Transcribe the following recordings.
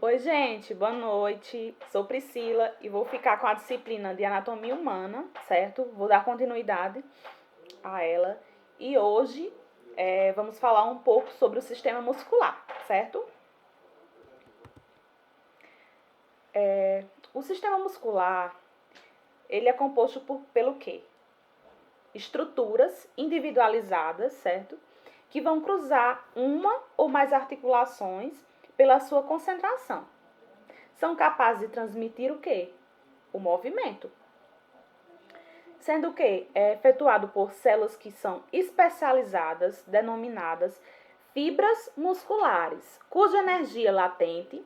Oi, gente, boa noite. Sou Priscila e vou ficar com a disciplina de anatomia humana, certo? Vou dar continuidade a ela. E hoje vamos falar um pouco sobre o sistema muscular, certo? O sistema muscular, ele é composto pelo quê? Estruturas individualizadas, certo? Que vão cruzar uma ou mais articulações pela sua concentração. São capazes de transmitir o quê? O movimento. Sendo que é efetuado por células que são especializadas, denominadas fibras musculares, cuja energia latente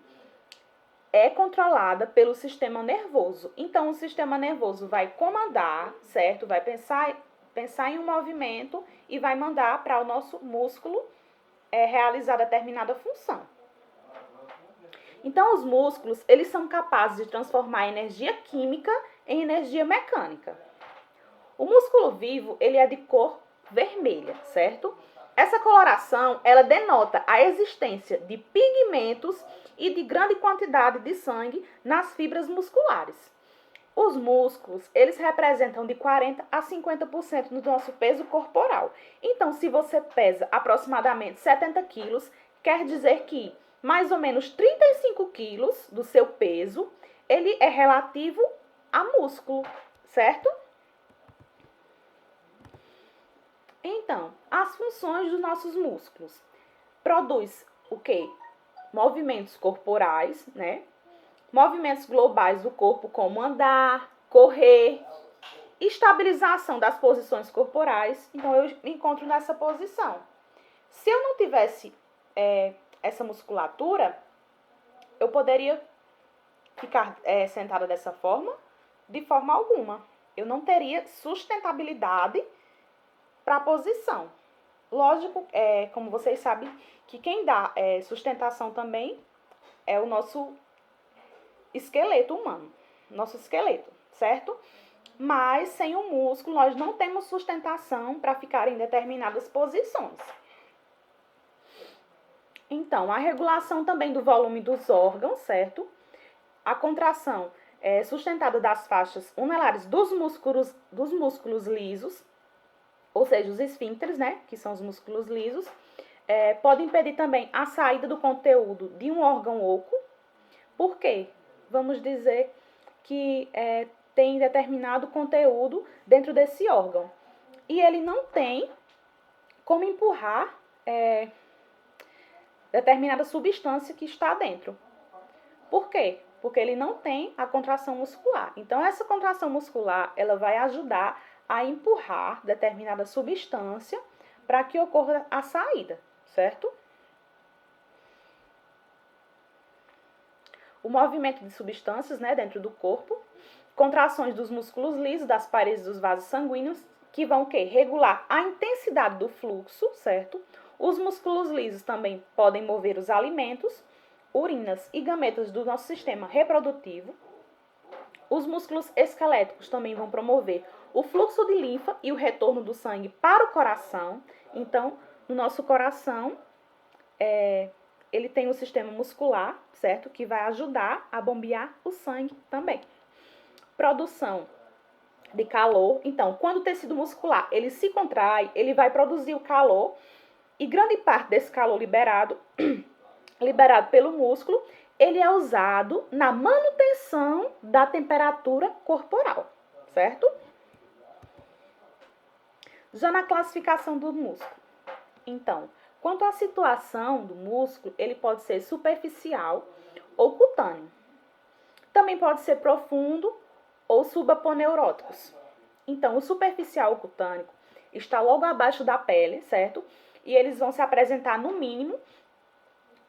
é controlada pelo sistema nervoso. Então, o sistema nervoso vai comandar, certo? Vai pensar em um movimento e vai mandar para o nosso músculo realizar determinada função. Então, os músculos, eles são capazes de transformar energia química em energia mecânica. O músculo vivo, ele é de cor vermelha, certo? Essa coloração, ela denota a existência de pigmentos e de grande quantidade de sangue nas fibras musculares. Os músculos, eles representam de 40 a 50% do nosso peso corporal. Então, se você pesa aproximadamente 70 quilos, quer dizer que mais ou menos 35 quilos do seu peso, ele é relativo a músculo, certo? Então, as funções dos nossos músculos. Produz o quê? Movimentos corporais, né? Movimentos globais do corpo, como andar, correr, estabilização das posições corporais. Então, eu me encontro nessa posição. Se eu não tivesse essa musculatura, eu poderia ficar sentada dessa forma? De forma alguma. Eu não teria sustentabilidade para a posição. Lógico, como vocês sabem, que quem dá sustentação também é o nosso esqueleto humano, nosso esqueleto, certo? Mas sem o músculo, nós não temos sustentação para ficar em determinadas posições. Então, a regulação também do volume dos órgãos, certo? A contração sustentada das faixas unelares dos músculos lisos, ou seja, os esfíncteres, né, que são os músculos lisos, pode impedir também a saída do conteúdo de um órgão oco. Por quê? Vamos dizer que tem determinado conteúdo dentro desse órgão. E ele não tem como empurrar determinada substância que está dentro. Por quê? Porque ele não tem a contração muscular. Então, essa contração muscular, ela vai ajudar a empurrar determinada substância para que ocorra a saída, certo? O movimento de substâncias, né, dentro do corpo, contrações dos músculos lisos, das paredes dos vasos sanguíneos, que vão regular a intensidade do fluxo, certo? Os músculos lisos também podem mover os alimentos, urinas e gametas do nosso sistema reprodutivo. Os músculos esqueléticos também vão promover o fluxo de linfa e o retorno do sangue para o coração. Então, no nosso coração, ele tem o sistema muscular, certo? Que vai ajudar a bombear o sangue também. Produção de calor. Então, quando o tecido muscular ele se contrai, ele vai produzir o calor e grande parte desse calor liberado pelo músculo, ele é usado na manutenção da temperatura corporal, certo? Já na classificação do músculo. Então, quanto à situação do músculo, ele pode ser superficial ou cutâneo. Também pode ser profundo ou subaponeuróticos. Então, o superficial ou cutâneo está logo abaixo da pele, certo? E eles vão se apresentar, no mínimo,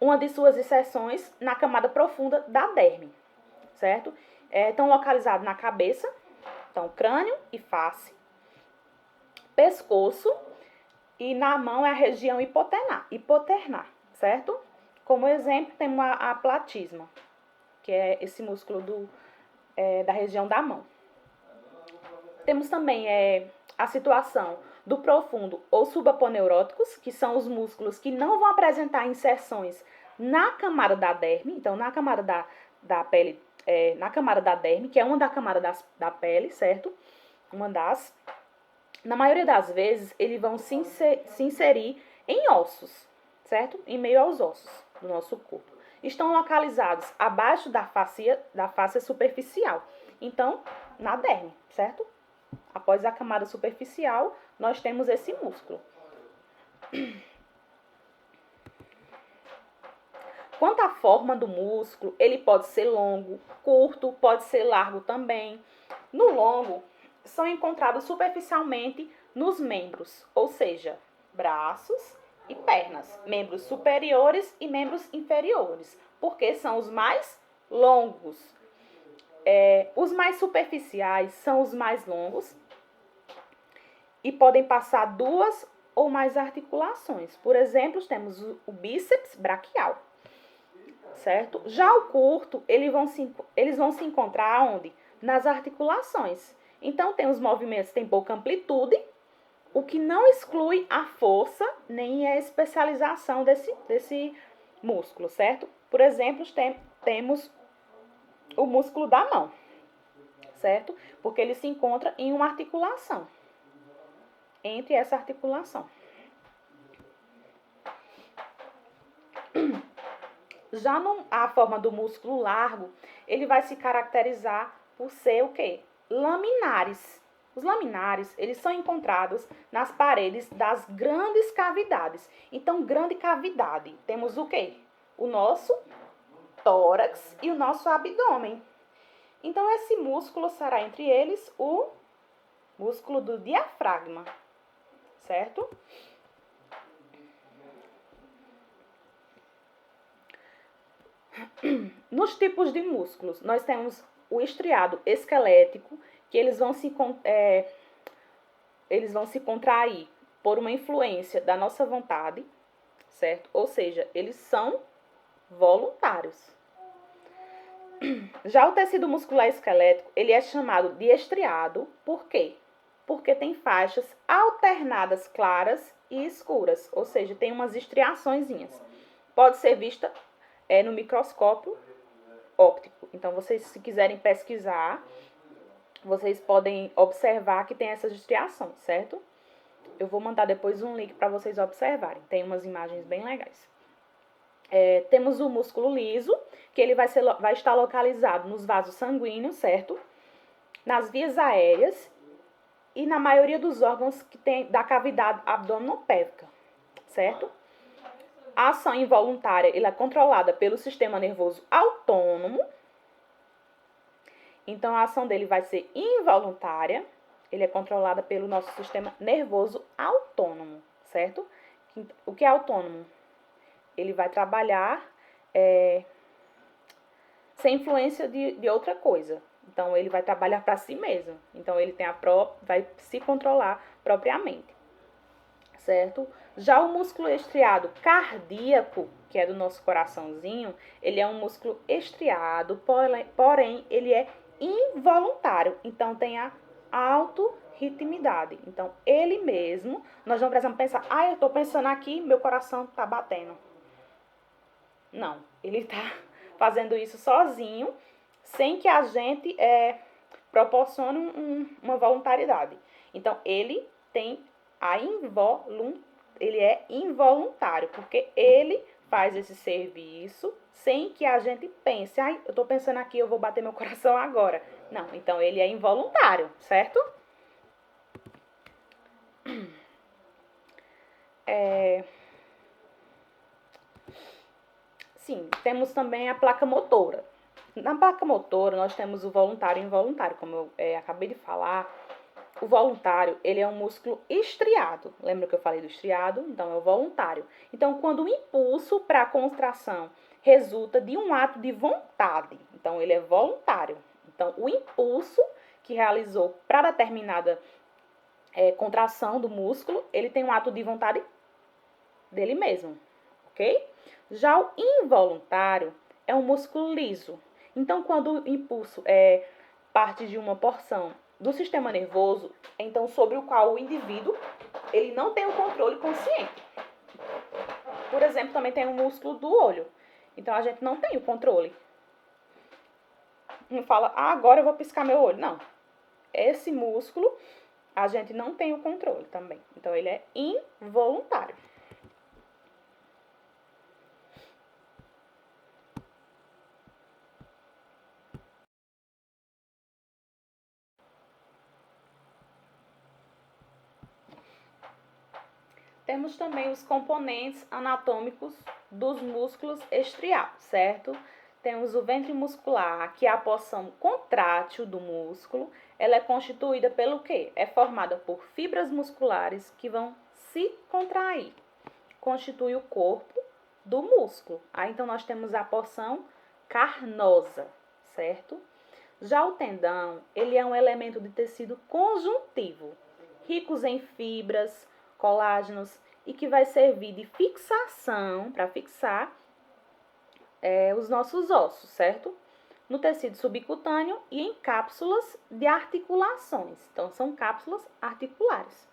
uma de suas inserções na camada profunda da derme, certo? Estão localizados na cabeça, então crânio e face, pescoço e na mão é a região hipoternar, certo? Como exemplo, temos a platisma, que é esse músculo da região da mão. Temos também a situação do profundo ou subaponeuróticos, que são os músculos que não vão apresentar inserções na camada da derme, então na camada da pele, na camada da derme, que é uma da camada da pele, certo? Uma das. Na maioria das vezes, eles vão se inserir em ossos, certo? Em meio aos ossos do nosso corpo. Estão localizados abaixo da face superficial. Então, na derme, certo? Após a camada superficial, nós temos esse músculo. Quanto à forma do músculo, ele pode ser longo, curto, pode ser largo também. No longo, são encontrados superficialmente nos membros, ou seja, braços e pernas, membros superiores e membros inferiores, porque são os mais longos. Os mais superficiais são os mais longos e podem passar 2 ou mais articulações. Por exemplo, temos o bíceps braquial, certo? Já o curto, eles vão se encontrar onde? Nas articulações. Então, tem os movimentos, tem pouca amplitude, o que não exclui a força nem a especialização desse músculo, certo? Por exemplo, temos o músculo da mão, certo? Porque ele se encontra em uma articulação, entre essa articulação. Já a forma do músculo largo, ele vai se caracterizar por ser o quê? Laminares. Os laminares, eles são encontrados nas paredes das grandes cavidades. Então, grande cavidade, temos o quê? O nosso tórax e o nosso abdômen. Então, esse músculo será entre eles o músculo do diafragma, certo? Nos tipos de músculos, nós temos o estriado esquelético, que eles vão se contrair por uma influência da nossa vontade, certo? Ou seja, eles são voluntários. Já o tecido muscular esquelético, ele é chamado de estriado, por quê? Porque tem faixas alternadas claras e escuras, ou seja, tem umas estriaçõezinhas. Pode ser vista no microscópio óptico. Então, vocês, se quiserem pesquisar, vocês podem observar que tem essas estriações, certo? Eu vou mandar depois um link para vocês observarem. Tem umas imagens bem legais. Temos o músculo liso, que ele vai estar localizado nos vasos sanguíneos, certo? Nas vias aéreas e na maioria dos órgãos que tem da cavidade abdominopélvica, certo? A ação involuntária ela é controlada pelo sistema nervoso autônomo. Então, a ação dele vai ser involuntária. Ele é controlada pelo nosso sistema nervoso autônomo, certo? O que é autônomo? Ele vai trabalhar sem influência de outra coisa. Então, ele vai trabalhar para si mesmo. Então, ele vai se controlar propriamente, certo? Já o músculo estriado cardíaco, que é do nosso coraçãozinho, ele é um músculo estriado, porém, ele é involuntário. Então, tem a autorritmidade. Então, ele mesmo, nós não precisamos pensar, eu estou pensando aqui, meu coração está batendo. Não, ele está fazendo isso sozinho, sem que a gente proporcione uma voluntariedade. Então, ele tem ele é involuntário, porque ele faz esse serviço sem que a gente pense, eu estou pensando aqui, eu vou bater meu coração agora. Não, então ele é involuntário, certo? Sim, temos também a placa motora. Na placa motora, nós temos o voluntário e involuntário, como eu acabei de falar. O voluntário, ele é um músculo estriado. Lembra que eu falei do estriado? Então, é o voluntário. Então, quando o impulso para a contração resulta de um ato de vontade, então, ele é voluntário. Então, o impulso que realizou para determinada contração do músculo, ele tem um ato de vontade dele mesmo, ok? Já o involuntário é um músculo liso. Então, quando o impulso parte de uma porção do sistema nervoso, então sobre o qual o indivíduo ele não tem o controle consciente. Por exemplo, também tem o músculo do olho, Então, a gente não tem o controle. Não fala, agora eu vou piscar meu olho. Não. Esse músculo, a gente não tem o controle também. Então, ele é involuntário. Temos também os componentes anatômicos dos músculos estriados, certo? Temos o ventre muscular, que é a porção contrátil do músculo. Ela é constituída pelo quê? É formada por fibras musculares que vão se contrair. Constitui o corpo do músculo. Aí, então, nós temos a porção carnosa, certo? Já o tendão, ele é um elemento de tecido conjuntivo, ricos em fibras, colágenos, e que vai servir de fixação, para fixar os nossos ossos, certo? No tecido subcutâneo e em cápsulas de articulações. Então, são cápsulas articulares.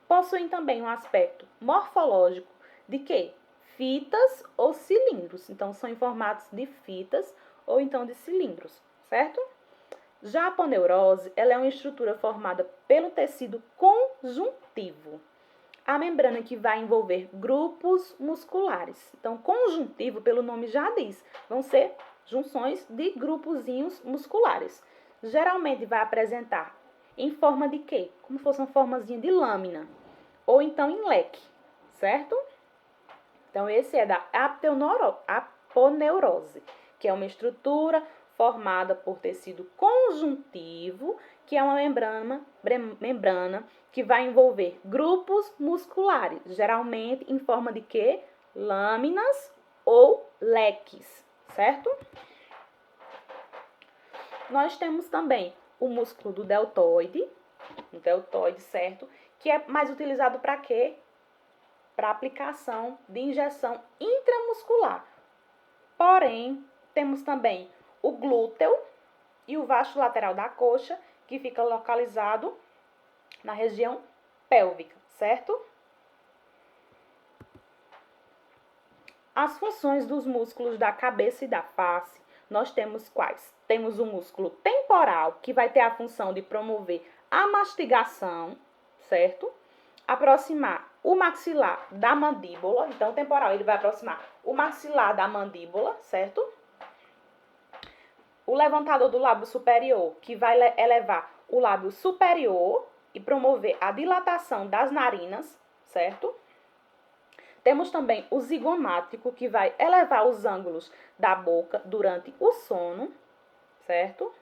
Possuem também um aspecto morfológico de quê? Fitas ou cilindros. Então, são em formatos de fitas ou então de cilindros, certo? Já a aponeurose, ela é uma estrutura formada pelo tecido conjuntivo. A membrana que vai envolver grupos musculares. Então, conjuntivo, pelo nome já diz, vão ser junções de grupozinhos musculares. Geralmente vai apresentar em forma de quê? Como se fosse uma formazinha de lâmina. Ou então em leque, certo? Então, esse é da aponeurose, que é uma estrutura formada por tecido conjuntivo, que é uma membrana que vai envolver grupos musculares, geralmente em forma de quê? Lâminas ou leques, certo? Nós temos também o músculo do deltoide, certo? Que é mais utilizado para quê? Para aplicação de injeção intramuscular. Porém, temos também o glúteo e o vasto lateral da coxa, que fica localizado na região pélvica, certo? As funções dos músculos da cabeça e da face, nós temos quais? Temos o músculo temporal, que vai ter a função de promover a mastigação, certo? Aproximar o maxilar da mandíbula. Então, o temporal, ele vai aproximar o maxilar da mandíbula, certo? O levantador do lábio superior, que vai elevar o lábio superior e promover a dilatação das narinas, certo? Temos também o zigomático, que vai elevar os ângulos da boca durante o sono, certo?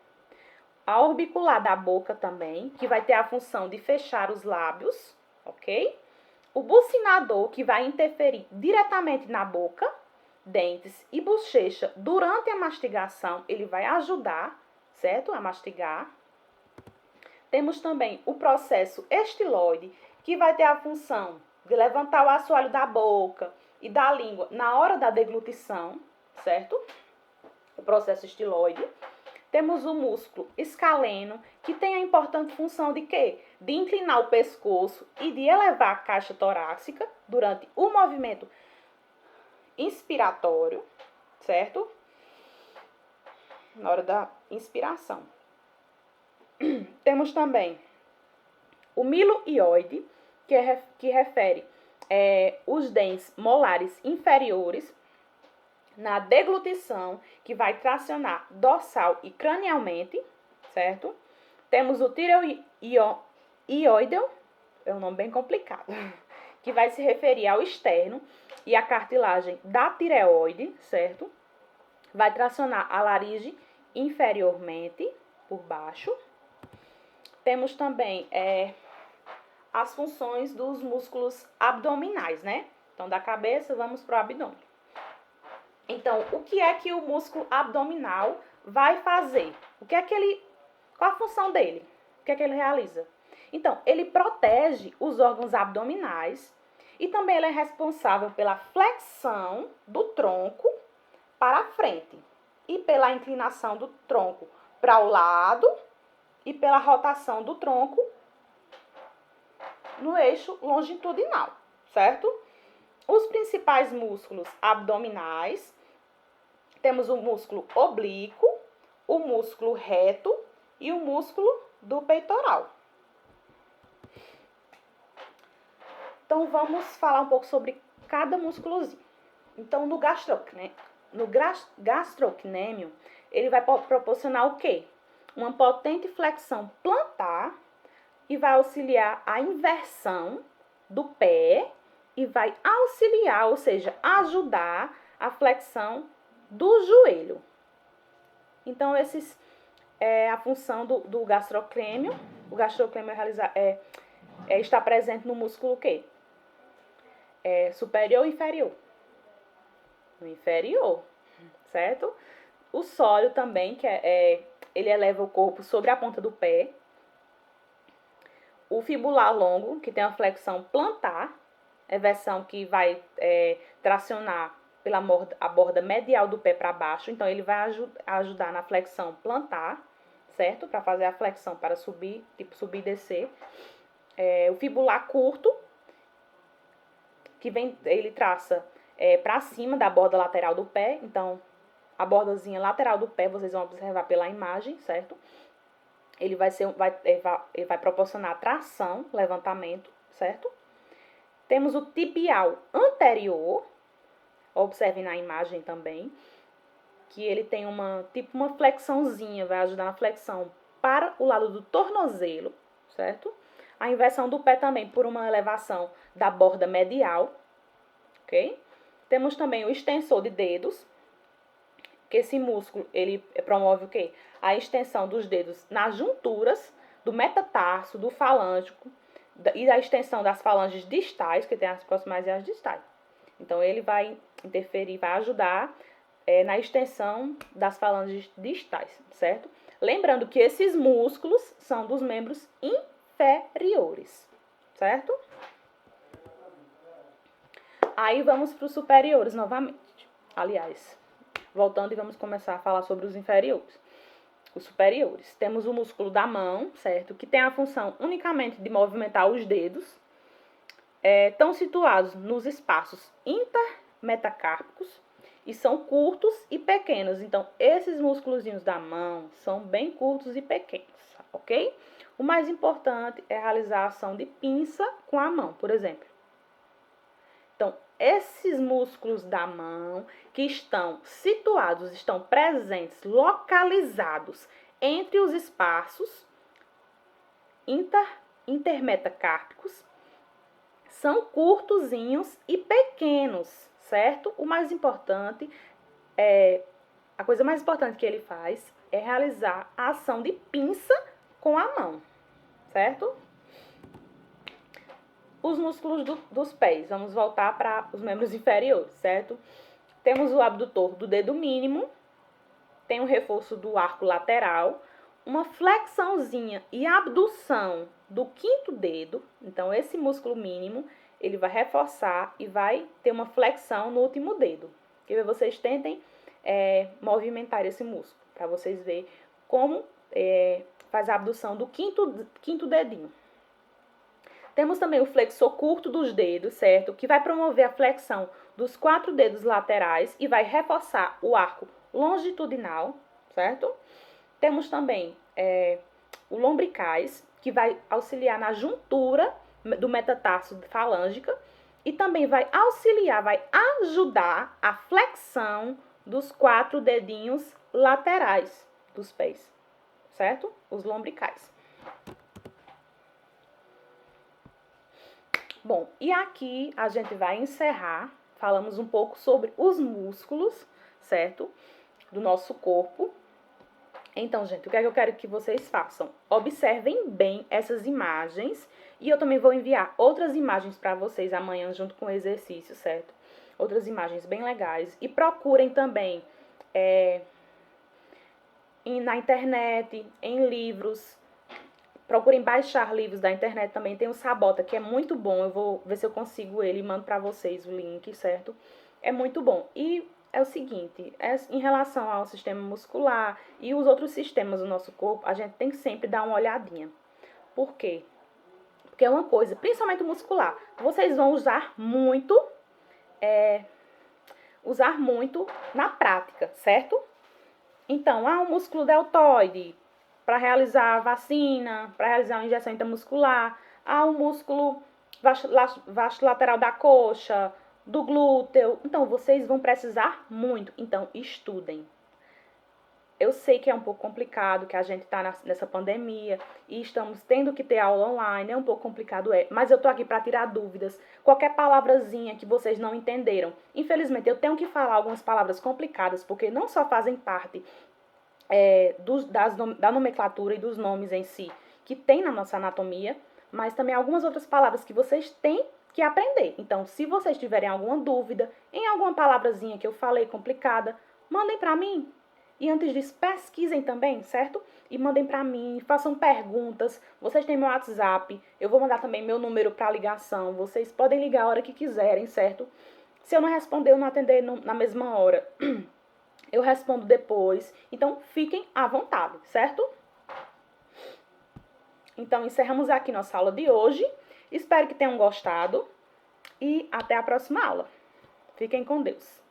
A orbicular da boca também, que vai ter a função de fechar os lábios, ok? O bucinador, que vai interferir diretamente na boca, dentes e bochecha durante a mastigação, ele vai ajudar, certo? A mastigar. Temos também o processo estiloide, que vai ter a função de levantar o assoalho da boca e da língua na hora da deglutição, certo? O processo estiloide. Temos o músculo escaleno, que tem a importante função de quê? De inclinar o pescoço e de elevar a caixa torácica durante o movimento inspiratório, certo? Na hora da inspiração. Temos também o miloioide, que refere os dentes molares inferiores na deglutição, que vai tracionar dorsal e cranialmente, certo? Temos o tireoideu, é um nome bem complicado, que vai se referir ao externo e à cartilagem da tireoide, certo? Vai tracionar a laringe inferiormente, por baixo. Temos também as funções dos músculos abdominais, né? Então, da cabeça, vamos para o abdômen. Então, o que é que o músculo abdominal vai fazer? Qual a função dele? O que é que ele realiza? Então, ele protege os órgãos abdominais e também ele é responsável pela flexão do tronco para a frente e pela inclinação do tronco para o lado e pela rotação do tronco no eixo longitudinal, certo? Os principais músculos abdominais Temos o músculo oblíquo, o músculo reto e o músculo do peitoral. Então, vamos falar um pouco sobre cada músculozinho. Então, no gastrocnêmio, ele vai proporcionar o quê? Uma potente flexão plantar e vai auxiliar a inversão do pé e vai auxiliar, ou seja, ajudar a flexão do joelho. Então, esses é a função do gastrocnêmio. O gastrocnêmio está presente no músculo o quê? Superior ou inferior? No inferior, certo? O sólio também, ele eleva o corpo sobre a ponta do pé. O fibular longo, que tem a flexão plantar, versão que vai tracionar pela borda medial do pé para baixo. Então, ele vai ajudar na flexão plantar, certo? Para fazer a flexão para subir, tipo subir e descer. O fibular curto, que ele traça para cima da borda lateral do pé. Então, a bordazinha lateral do pé, vocês vão observar pela imagem, certo? Ele vai proporcionar tração, levantamento, certo? Temos o tibial anterior, observem na imagem também, que ele tem uma flexãozinha, vai ajudar na flexão para o lado do tornozelo, certo? A inversão do pé também por uma elevação da borda medial, ok? Temos também o extensor de dedos, que esse músculo, ele promove o quê? A extensão dos dedos nas junturas do metatarso, do falângico e da extensão das falanges distais, que tem as proximais e as distais. Então, ele vai interferir, vai ajudar na extensão das falanges distais, certo? Lembrando que esses músculos são dos membros inferiores, certo? Aí, vamos para os superiores novamente. Aliás, voltando e vamos começar a falar sobre os inferiores. Os superiores. Temos o músculo da mão, certo? Que tem a função unicamente de movimentar os dedos. Estão situados nos espaços intermetacárpicos e são curtos e pequenos. Então, esses músculozinhos da mão são bem curtos e pequenos, ok? O mais importante é realizar a ação de pinça com a mão, por exemplo. Então, esses músculos da mão que estão situados, estão presentes, localizados entre os espaços intermetacárpicos, são curtozinhos e pequenos, certo? O mais importante a coisa mais importante que ele faz é realizar a ação de pinça com a mão, certo? Os músculos dos pés, vamos voltar para os membros inferiores, certo? Temos o abdutor do dedo mínimo, tem o reforço do arco lateral, uma flexãozinha e abdução do quinto dedo. Então, esse músculo mínimo, ele vai reforçar e vai ter uma flexão no último dedo. Que vocês tentem movimentar esse músculo, para vocês verem como faz a abdução do quinto dedinho. Temos também o flexor curto dos dedos, certo? Que vai promover a flexão dos 4 dedos laterais e vai reforçar o arco longitudinal, certo? Temos também o lombricais, que vai auxiliar na juntura do metatarso falângica e também vai auxiliar, vai ajudar a flexão dos 4 dedinhos laterais dos pés, certo? Os lombricais. Bom, e aqui a gente vai encerrar, falamos um pouco sobre os músculos, certo? Do nosso corpo. Então, gente, o que é que eu quero que vocês façam? Observem bem essas imagens e eu também vou enviar outras imagens para vocês amanhã junto com o exercício, certo? Outras imagens bem legais. E procurem também na internet, em livros. Procurem baixar livros da internet também. Tem o Sabota, que é muito bom. Eu vou ver se eu consigo ele e mando para vocês o link, certo? É muito bom. E é o seguinte, em relação ao sistema muscular e os outros sistemas do nosso corpo, a gente tem que sempre dar uma olhadinha. Por quê? Porque é uma coisa, principalmente o muscular, vocês vão usar muito usar muito na prática, certo? Então, o músculo deltoide para realizar a vacina, para realizar a injeção intramuscular, o músculo vasculateral da coxa, do glúteo. Então, vocês vão precisar muito. Então, estudem. Eu sei que é um pouco complicado, que a gente está nessa pandemia e estamos tendo que ter aula online, é um pouco complicado, mas eu tô aqui para tirar dúvidas. Qualquer palavrazinha que vocês não entenderam. Infelizmente, eu tenho que falar algumas palavras complicadas, porque não só fazem parte da nomenclatura e dos nomes em si, que tem na nossa anatomia, mas também algumas outras palavras que vocês têm que aprender. Então, se vocês tiverem alguma dúvida em alguma palavrazinha que eu falei complicada, mandem para mim. E antes disso, pesquisem também, certo? E mandem para mim, façam perguntas. Vocês têm meu WhatsApp, eu vou mandar também meu número para ligação. Vocês podem ligar a hora que quiserem, certo? Se eu não responder, eu não atender na mesma hora, eu respondo depois. Então, fiquem à vontade, certo? Então, encerramos aqui nossa aula de hoje. Espero que tenham gostado e até a próxima aula. Fiquem com Deus.